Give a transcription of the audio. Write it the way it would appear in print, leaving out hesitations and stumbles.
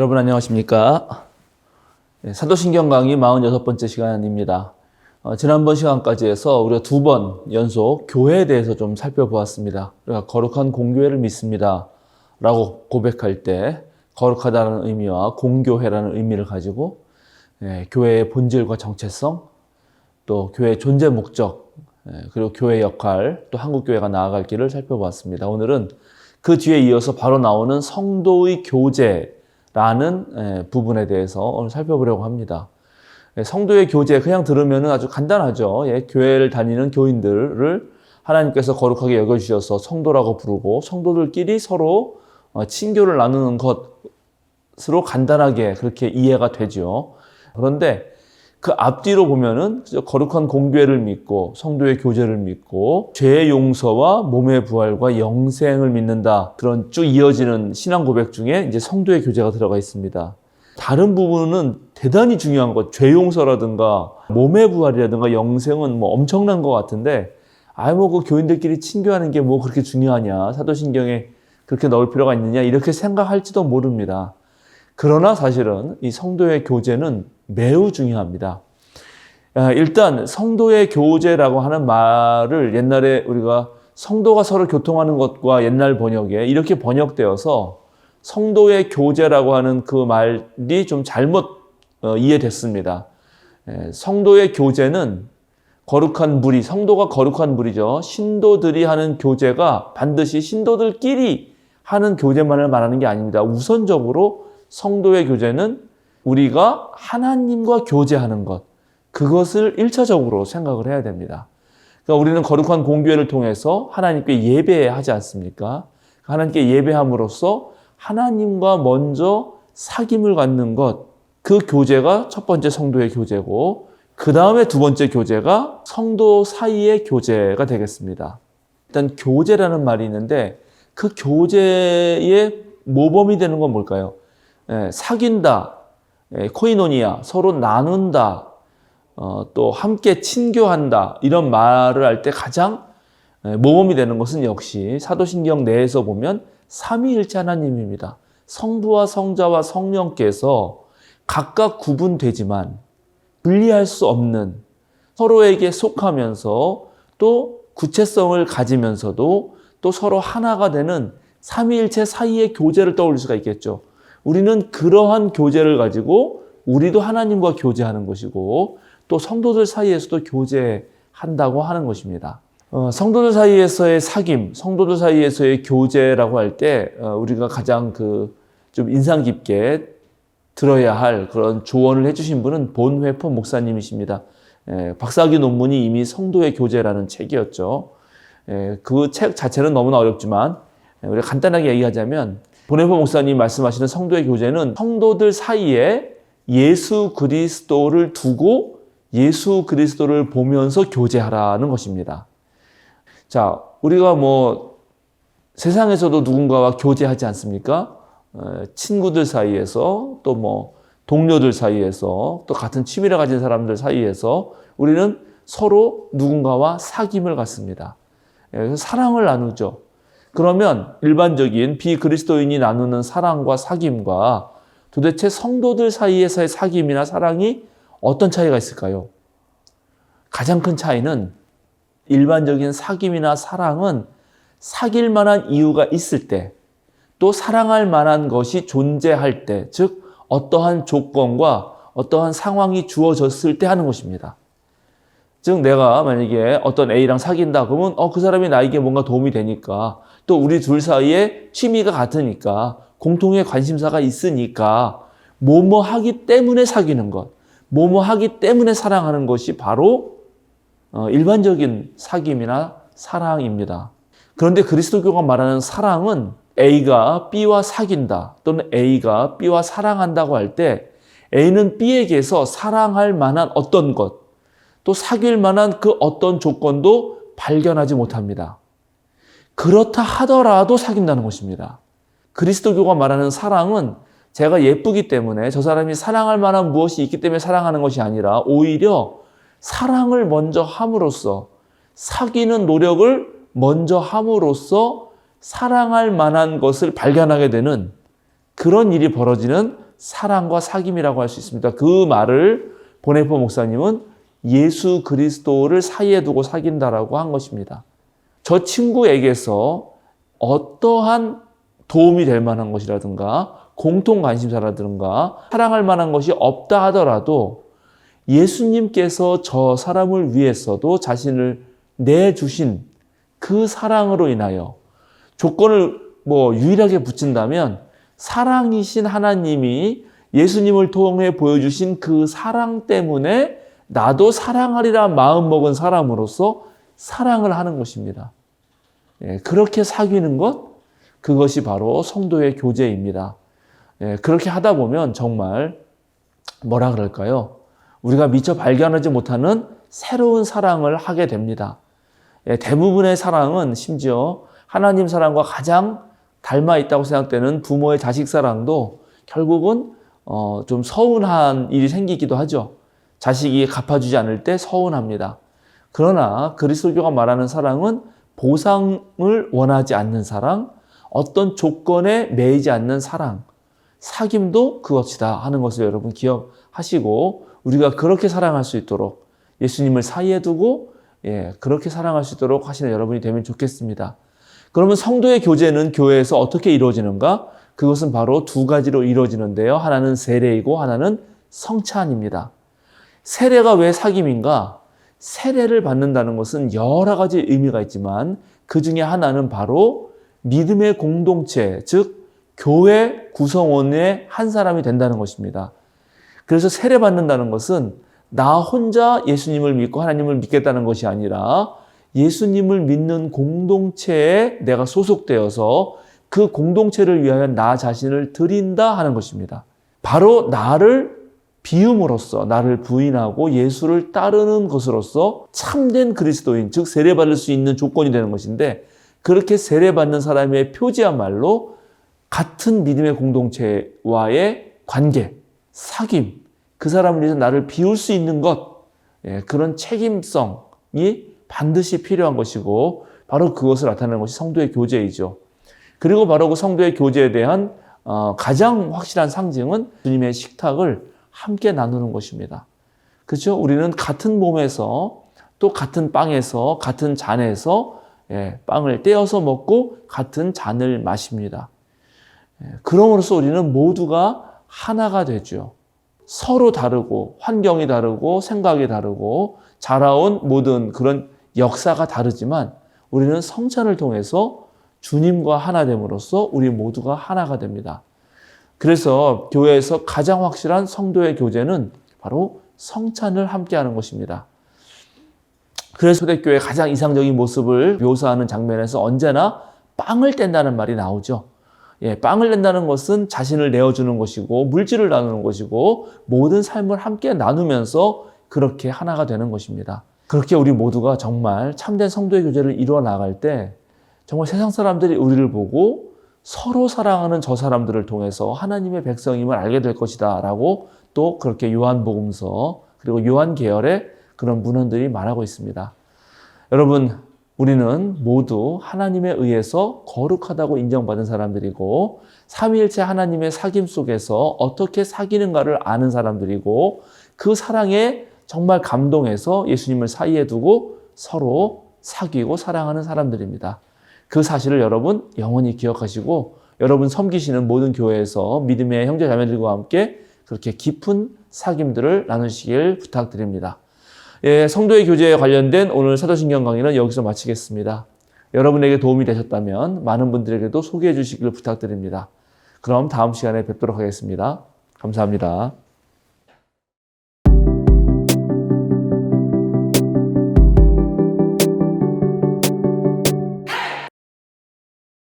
여러분 안녕하십니까? 사도신경 강의 46번째 시간입니다. 지난번 시간까지 해서 우리가 2번 연속 교회에 대해서 좀 살펴보았습니다. 우리가 거룩한 공교회를 믿습니다 라고 고백할 때 거룩하다는 의미와 공교회라는 의미를 가지고 교회의 본질과 정체성, 또 교회의 존재 목적, 그리고 교회의 역할, 또 한국교회가 나아갈 길을 살펴보았습니다. 오늘은 그 뒤에 이어서 바로 나오는 성도의 교제라는 부분에 대해서 오늘 살펴보려고 합니다. 성도의 교제 그냥 들으면 아주 간단하죠. 교회를 다니는 교인들을 하나님께서 거룩하게 여겨주셔서 성도라고 부르고 성도들끼리 서로 친교를 나누는 것으로 간단하게 그렇게 이해가 되죠. 그런데 그 앞뒤로 보면은 거룩한 공교회를 믿고 성도의 교제를 믿고 죄의 용서와 몸의 부활과 영생을 믿는다. 그런 쭉 이어지는 신앙 고백 중에 이제 성도의 교제가 들어가 있습니다. 다른 부분은 대단히 중요한 것, 죄 용서라든가 몸의 부활이라든가 영생은 뭐 엄청난 것 같은데 그 교인들끼리 친교하는 게 뭐 그렇게 중요하냐, 사도신경에 그렇게 넣을 필요가 있느냐 이렇게 생각할지도 모릅니다. 그러나 사실은 이 성도의 교제는 매우 중요합니다. 일단 성도의 교제라고 하는 말을 옛날에 우리가 성도가 서로 교통하는 것과 옛날 번역에 이렇게 번역되어서 성도의 교제라고 하는 그 말이 좀 잘못 이해됐습니다. 성도의 교제는 거룩한 무리, 성도가 거룩한 무리죠. 신도들이 하는 교제가 반드시 신도들끼리 하는 교제만을 말하는 게 아닙니다. 우선적으로 성도의 교제는 우리가 하나님과 교제하는 것, 그것을 1차적으로 생각을 해야 됩니다. 그러니까 우리는 거룩한 공교회를 통해서 하나님께 예배하지 않습니까? 하나님께 예배함으로써 하나님과 먼저 사귐을 갖는 것, 그 교제가 첫 번째 성도의 교제고 그 다음에 두 번째 교제가 성도 사이의 교제가 되겠습니다. 일단 교제라는 말이 있는데 그 교제의 모범이 되는 건 뭘까요? 사귄다, 코이노니아, 서로 나눈다, 또 함께 친교한다 이런 말을 할 때 가장 모범이 되는 것은 역시 사도신경 내에서 보면 삼위일체 하나님입니다. 성부와 성자와 성령께서 각각 구분되지만 분리할 수 없는, 서로에게 속하면서 또 구체성을 가지면서도 또 서로 하나가 되는 삼위일체 사이의 교제를 떠올릴 수가 있겠죠. 우리는 그러한 교제를 가지고 우리도 하나님과 교제하는 것이고 또 성도들 사이에서도 교제한다고 하는 것입니다. 성도들 사이에서의 사귐, 성도들 사이에서의 교제라고 할 때 우리가 가장 좀 인상 깊게 들어야 할 그런 조언을 해주신 분은 본회포 목사님이십니다. 박사학위 논문이 이미 성도의 교제라는 책이었죠. 그 책 자체는 너무나 어렵지만 우리가 간단하게 얘기하자면 본회포 목사님 말씀하시는 성도의 교제는 성도들 사이에 예수 그리스도를 두고 예수 그리스도를 보면서 교제하라는 것입니다. 자, 우리가 세상에서도 누군가와 교제하지 않습니까? 친구들 사이에서 또 동료들 사이에서 또 같은 취미를 가진 사람들 사이에서 우리는 서로 누군가와 사귐을 갖습니다. 그래서 사랑을 나누죠. 그러면 일반적인 비그리스도인이 나누는 사랑과 사귐과 도대체 성도들 사이에서의 사귐이나 사랑이 어떤 차이가 있을까요? 가장 큰 차이는 일반적인 사귐이나 사랑은 사귈 만한 이유가 있을 때, 또 사랑할 만한 것이 존재할 때, 즉 어떠한 조건과 어떠한 상황이 주어졌을 때 하는 것입니다. 즉 내가 만약에 어떤 A랑 사귄다 그러면 그 사람이 나에게 뭔가 도움이 되니까, 또 우리 둘 사이에 취미가 같으니까, 공통의 관심사가 있으니까 뭐뭐 하기 때문에 사귀는 것, 뭐뭐 하기 때문에 사랑하는 것이 바로 일반적인 사귐이나 사랑입니다. 그런데 그리스도교가 말하는 사랑은 A가 B와 사귄다 또는 A가 B와 사랑한다고 할 때 A는 B에게서 사랑할 만한 어떤 것, 또 사귈 만한 그 어떤 조건도 발견하지 못합니다. 그렇다 하더라도 사귄다는 것입니다. 그리스도교가 말하는 사랑은 제가 예쁘기 때문에 저 사람이 사랑할 만한 무엇이 있기 때문에 사랑하는 것이 아니라 오히려 사랑을 먼저 함으로써, 사귀는 노력을 먼저 함으로써 사랑할 만한 것을 발견하게 되는 그런 일이 벌어지는 사랑과 사귐이라고 할 수 있습니다. 그 말을 보네포 목사님은 예수 그리스도를 사이에 두고 사귄다라고 한 것입니다. 저 친구에게서 어떠한 도움이 될 만한 것이라든가 공통 관심사라든가 사랑할 만한 것이 없다 하더라도 예수님께서 저 사람을 위해서도 자신을 내주신 그 사랑으로 인하여 조건을 유일하게 붙인다면 사랑이신 하나님이 예수님을 통해 보여주신 그 사랑 때문에 나도 사랑하리라 마음먹은 사람으로서 사랑을 하는 것입니다. 그렇게 사귀는 것, 그것이 바로 성도의 교제입니다. 그렇게 하다 보면 정말 뭐라 그럴까요? 우리가 미처 발견하지 못하는 새로운 사랑을 하게 됩니다. 대부분의 사랑은 심지어 하나님 사랑과 가장 닮아 있다고 생각되는 부모의 자식 사랑도 결국은 좀 서운한 일이 생기기도 하죠. 자식이 갚아주지 않을 때 서운합니다. 그러나 그리스도교가 말하는 사랑은 보상을 원하지 않는 사랑, 어떤 조건에 매이지 않는 사랑, 사귐도 그것이다 하는 것을 여러분 기억하시고 우리가 그렇게 사랑할 수 있도록 예수님을 사이에 두고 그렇게 사랑할 수 있도록 하시는 여러분이 되면 좋겠습니다. 그러면 성도의 교제는 교회에서 어떻게 이루어지는가? 그것은 바로 두 가지로 이루어지는데요. 하나는 세례이고 하나는 성찬입니다. 세례가 왜 사귐인가? 세례를 받는다는 것은 여러 가지 의미가 있지만 그 중에 하나는 바로 믿음의 공동체, 즉 교회 구성원의 한 사람이 된다는 것입니다. 그래서 세례 받는다는 것은 나 혼자 예수님을 믿고 하나님을 믿겠다는 것이 아니라 예수님을 믿는 공동체에 내가 소속되어서 그 공동체를 위하여 나 자신을 드린다 하는 것입니다. 바로 나를 비움으로써 나를 부인하고 예수를 따르는 것으로서 참된 그리스도인, 즉 세례받을 수 있는 조건이 되는 것인데 그렇게 세례받는 사람의 표지야말로 같은 믿음의 공동체와의 관계, 사귐, 그 사람을 위해서 나를 비울 수 있는 것, 그런 책임성이 반드시 필요한 것이고 바로 그것을 나타내는 것이 성도의 교제이죠. 그리고 바로 그 성도의 교제에 대한 가장 확실한 상징은 주님의 식탁을 함께 나누는 것입니다. 그렇죠? 우리는 같은 몸에서 또 같은 빵에서 같은 잔에서 빵을 떼어서 먹고 같은 잔을 마십니다. 그럼으로써 우리는 모두가 하나가 되죠. 서로 다르고 환경이 다르고 생각이 다르고 자라온 모든 그런 역사가 다르지만 우리는 성찬을 통해서 주님과 하나 됨으로써 우리 모두가 하나가 됩니다. 그래서 교회에서 가장 확실한 성도의 교제는 바로 성찬을 함께하는 것입니다. 그래서 초대교회의 가장 이상적인 모습을 묘사하는 장면에서 언제나 빵을 뗀다는 말이 나오죠. 빵을 낸다는 것은 자신을 내어주는 것이고 물질을 나누는 것이고 모든 삶을 함께 나누면서 그렇게 하나가 되는 것입니다. 그렇게 우리 모두가 정말 참된 성도의 교제를 이루어 나갈 때 정말 세상 사람들이 우리를 보고 서로 사랑하는 저 사람들을 통해서 하나님의 백성임을 알게 될 것이다 라고 또 그렇게 요한복음서 그리고 요한계열의 그런 문헌들이 말하고 있습니다. 여러분, 우리는 모두 하나님에 의해서 거룩하다고 인정받은 사람들이고 삼위일체 하나님의 사귐 속에서 어떻게 사귀는가를 아는 사람들이고 그 사랑에 정말 감동해서 예수님을 사이에 두고 서로 사귀고 사랑하는 사람들입니다. 그 사실을 여러분 영원히 기억하시고 여러분 섬기시는 모든 교회에서 믿음의 형제 자매들과 함께 그렇게 깊은 사귐들을 나누시길 부탁드립니다. 성도의 교제에 관련된 오늘 사도신경 강의는 여기서 마치겠습니다. 여러분에게 도움이 되셨다면 많은 분들에게도 소개해 주시길 부탁드립니다. 그럼 다음 시간에 뵙도록 하겠습니다. 감사합니다.